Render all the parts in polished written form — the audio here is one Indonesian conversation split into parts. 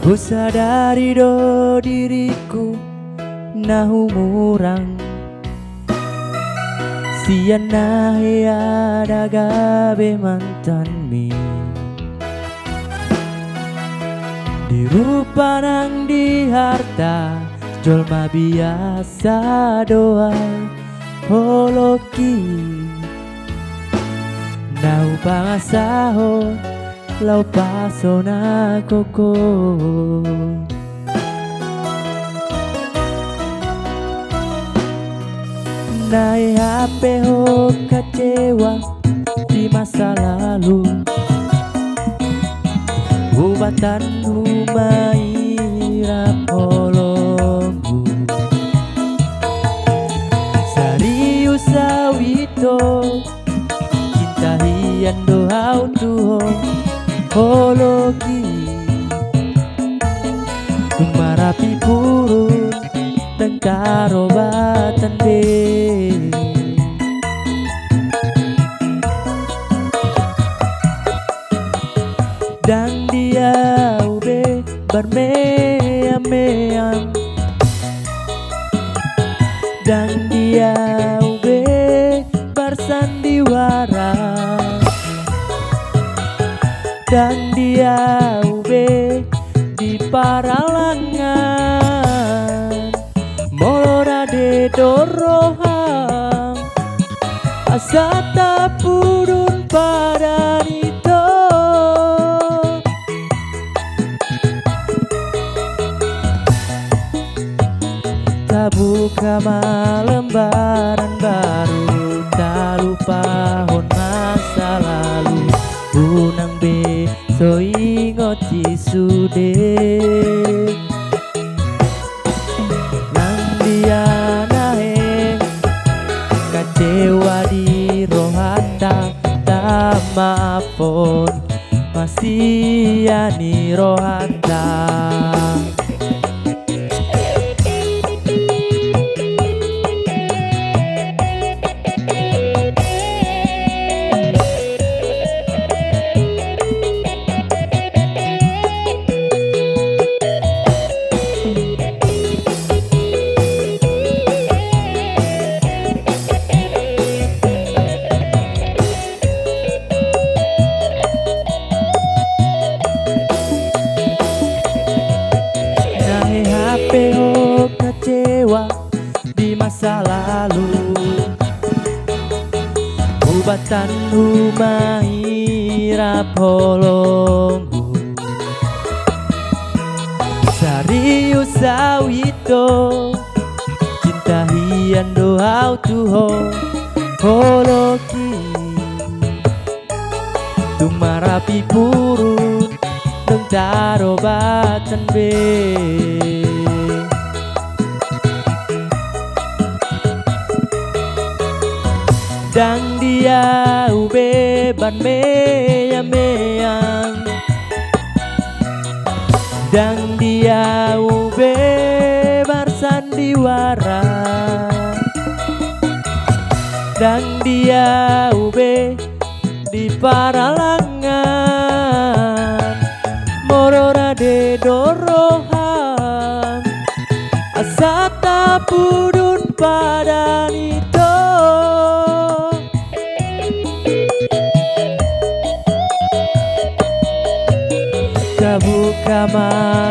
Ku sadari do diriku nah umurang siana ada gabe mantan mi di rupa nang di harta jolma biasa doa holoki nau pangasaho lau pasona koko nai HP ho kecewa di masa lalu ubatan humai rapolongku serius sawito cinta hian doa tuho hologi marapi purun dan karobatan be dan dia ube bermeam-meam dan dia ube bersandiwara dan dia ube di paralangan molora de dorohang asata purun pada nito tak buka lembaran baru tak lupa hon masa lalu unang be so ingot sude nang dia nahe kecewa di rohata tak maafon masih yani rohata PO kecewa di masa lalu ubatan humai rapolongku serius sawito cinta hian doa tuho holoki tumarapi purun deng tarobatan be dan dia ube ban meam-meam dan dia ube bersandiwara dan dia ube di paralangan morora de dorohang asata pudun pada nito buka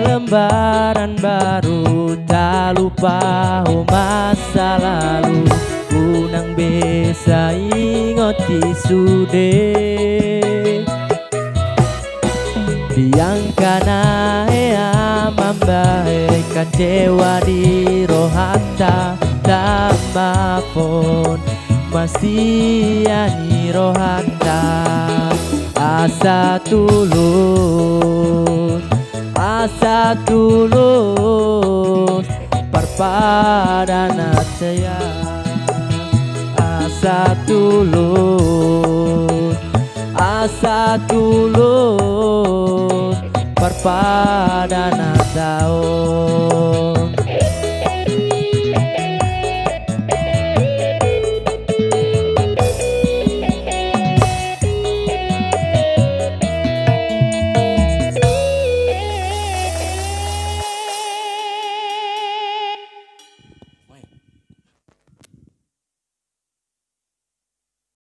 lembaran baru tak lupa masa lalu unang bisa ingoti sude diangkana amambae kecewa di rohata tak maafon masih yani rohata asa tulus perpadana saya asa tulus perpadana tahun